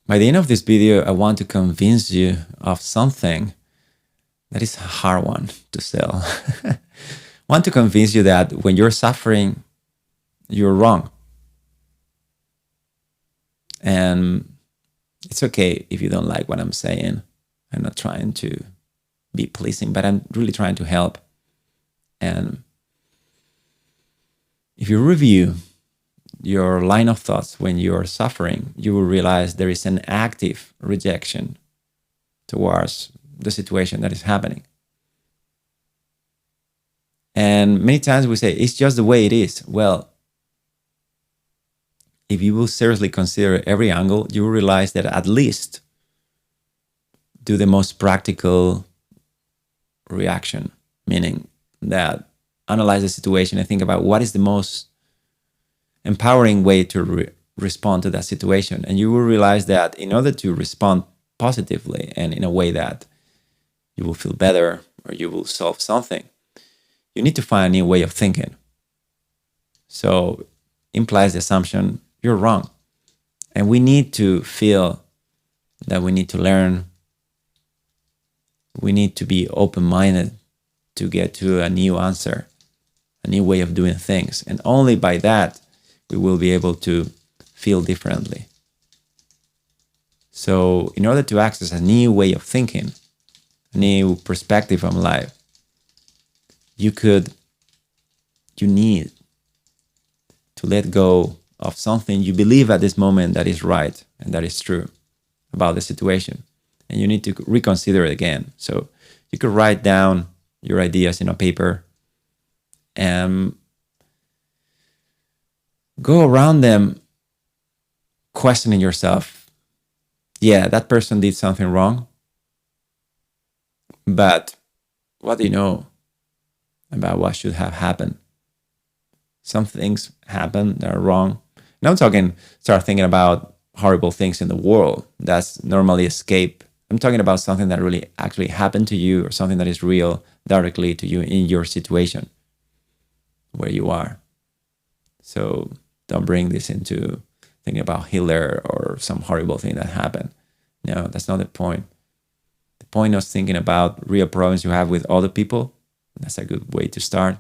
By the end of this video, I want to convince you of something that is a hard one to sell. I want to convince you that when you're suffering, you're wrong. And it's okay if you don't like what I'm saying. I'm not trying to be pleasing, but I'm really trying to help. And if you review your line of thoughts when you're suffering, you will realize there is an active rejection towards the situation that is happening. And many times we say, it's just the way it is. Well, if you will seriously consider every angle, you will realize that at least do the most practical reaction, meaning that analyze the situation and think about what is the most empowering way to respond to that situation. And you will realize that in order to respond positively and in a way that you will feel better or you will solve something, you need to find a new way of thinking. So implies the assumption you're wrong. And we need to feel that we need to learn. We need to be open-minded to get to a new answer, a new way of doing things. And only by that, we will be able to feel differently. So in order to access a new way of thinking, a new perspective on life, you need to let go of something you believe at this moment that is right and that is true about the situation. And you need to reconsider it again. So you could write down your ideas in a paper and go around them questioning yourself. Yeah, that person did something wrong. But what do you know about what should have happened? Some things happen that are wrong. Now I'm talking, start thinking about horrible things in the world. That's normally escape. I'm talking about something that really actually happened to you or something that is real directly to you in your situation where you are. So don't bring this into thinking about Hitler or some horrible thing that happened. No, that's not the point. The point is thinking about real problems you have with other people. That's a good way to start.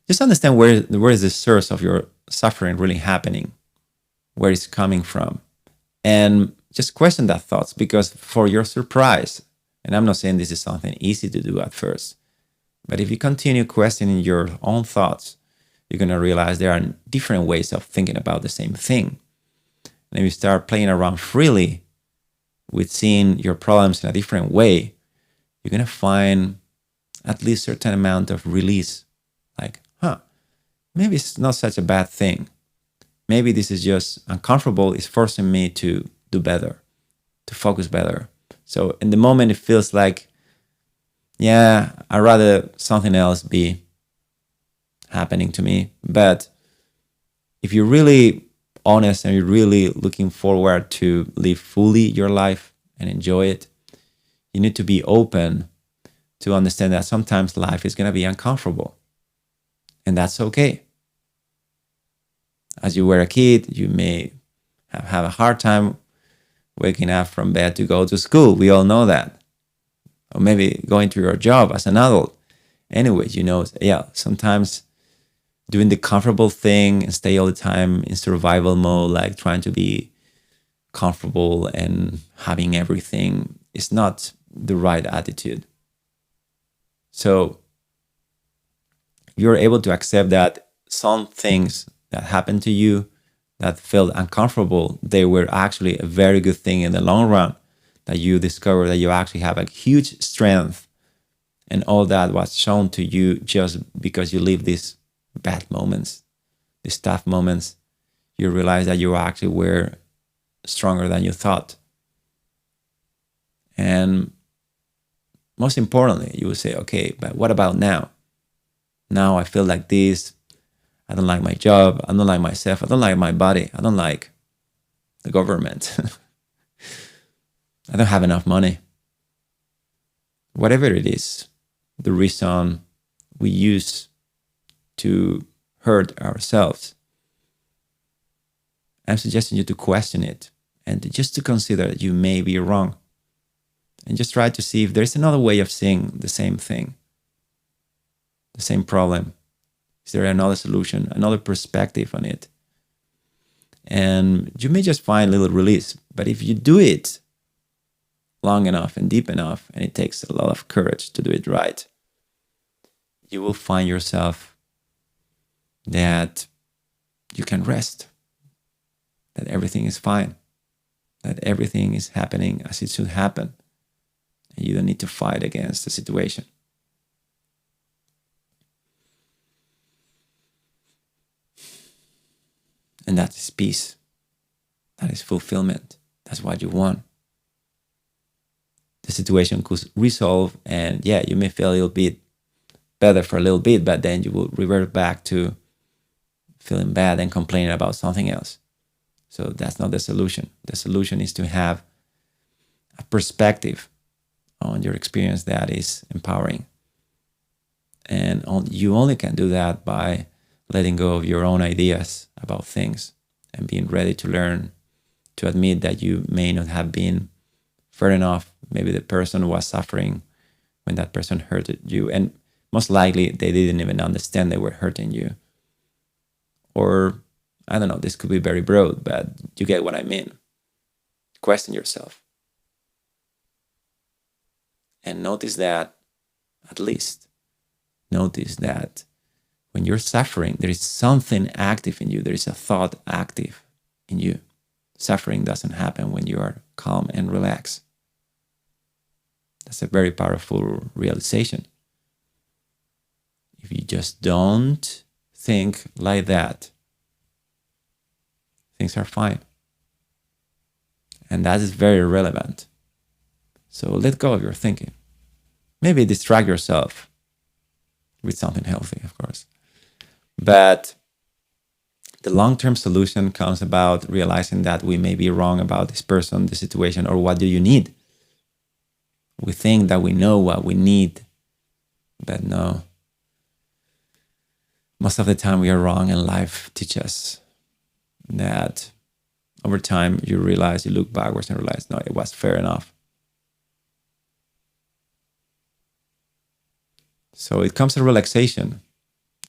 Just understand where is the source of your suffering really happening, where it's coming from. And just question that thoughts, because for your surprise, and I'm not saying this is something easy to do at first, but if you continue questioning your own thoughts, you're going to realize there are different ways of thinking about the same thing. And if you start playing around freely with seeing your problems in a different way, you're going to find at least a certain amount of release. Like, maybe it's not such a bad thing. Maybe this is just uncomfortable. It's forcing me to do better, to focus better. So in the moment, it feels like, yeah, I'd rather something else be happening to me. But if you're really honest and you're really looking forward to live fully your life and enjoy it, you need to be open to understand that sometimes life is going to be uncomfortable. And that's okay. As you were a kid, you may have a hard time waking up from bed to go to school. We all know that. Or maybe going to your job as an adult. Anyways, sometimes doing the comfortable thing and stay all the time in survival mode, like trying to be comfortable and having everything, is not the right attitude. So you're able to accept that some things that happened to you that felt uncomfortable, they were actually a very good thing in the long run, that you discover that you actually have a huge strength, and all that was shown to you just because you live these bad moments, these tough moments. You realize that you actually were stronger than you thought. And most importantly, you will say, okay, but what about now? Now I feel like this. I don't like my job. I don't like myself. I don't like my body. I don't like the government. I don't have enough money. Whatever it is, the reason we use to hurt ourselves, I'm suggesting you to question it and just to consider that you may be wrong, and just try to see if there's another way of seeing the same thing, the same problem. Is there another solution, another perspective on it? And you may just find a little release. But if you do it long enough and deep enough, and it takes a lot of courage to do it right, you will find yourself that you can rest, that everything is fine, that everything is happening as it should happen, and you don't need to fight against the situation. And that is peace. That is fulfillment. That's what you want. The situation could resolve, and yeah, you may feel a little bit better for a little bit, but then you will revert back to feeling bad and complaining about something else. So that's not the solution. The solution is to have a perspective on your experience that is empowering. And you only can do that by letting go of your own ideas about things and being ready to learn, to admit that you may not have been fair enough. Maybe the person was suffering when that person hurted you, and most likely they didn't even understand they were hurting you. Or, I don't know, this could be very broad, but you get what I mean. Question yourself. And notice that, at least, notice that when you're suffering, there is something active in you. There is a thought active in you. Suffering doesn't happen when you are calm and relaxed. That's a very powerful realization. If you just don't think like that, things are fine. And that is very relevant. So let go of your thinking. Maybe distract yourself with something healthy, of course. But the long-term solution comes about realizing that we may be wrong about this person, the situation, or what do you need? We think that we know what we need, but no. Most of the time we are wrong, and life teaches us that over time you realize, you look backwards and realize, no, it was fair enough. So it comes to relaxation,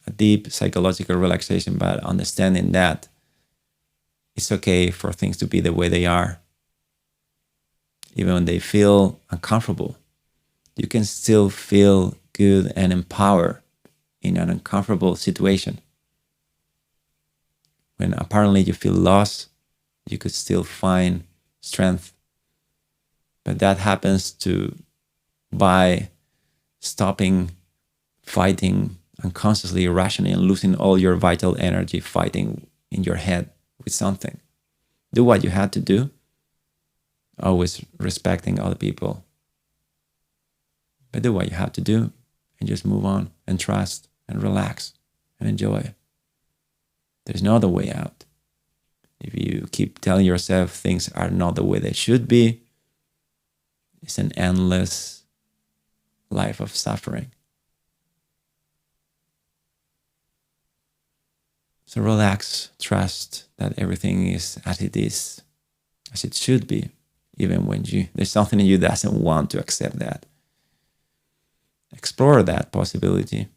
a deep psychological relaxation, but understanding that it's okay for things to be the way they are. Even when they feel uncomfortable, you can still feel good and empowered in an uncomfortable situation. When apparently you feel lost, you could still find strength. But that happens by stopping fighting unconsciously, irrationally, and losing all your vital energy fighting in your head with something. Do what you had to do, always respecting other people. But do what you have to do and just move on and trust and relax and enjoy. There's no other way out. If you keep telling yourself things are not the way they should be, it's an endless life of suffering. So relax, trust that everything is as it is, as it should be, even when there's something in you that doesn't want to accept that. Explore that possibility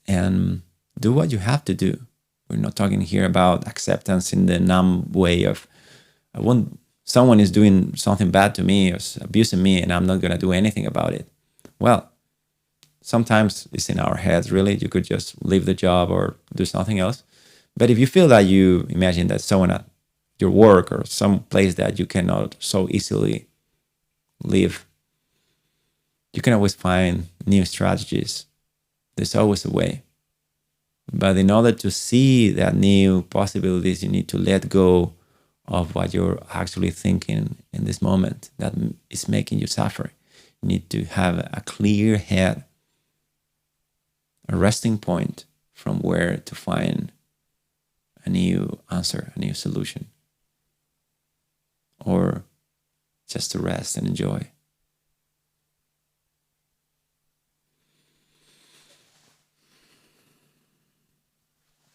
and do what you have to do. We're not talking here about acceptance in the numb way of, someone is doing something bad to me or abusing me and I'm not going to do anything about it. Well, sometimes it's in our heads, really. You could just leave the job or do something else. But if you feel that you imagine that someone at your work or some place that you cannot so easily leave, you can always find new strategies. There's always a way. But in order to see that new possibilities, you need to let go of what you're actually thinking in this moment that is making you suffer. You need to have a clear head, a resting point from where to find a new answer, a new solution, or just to rest and enjoy.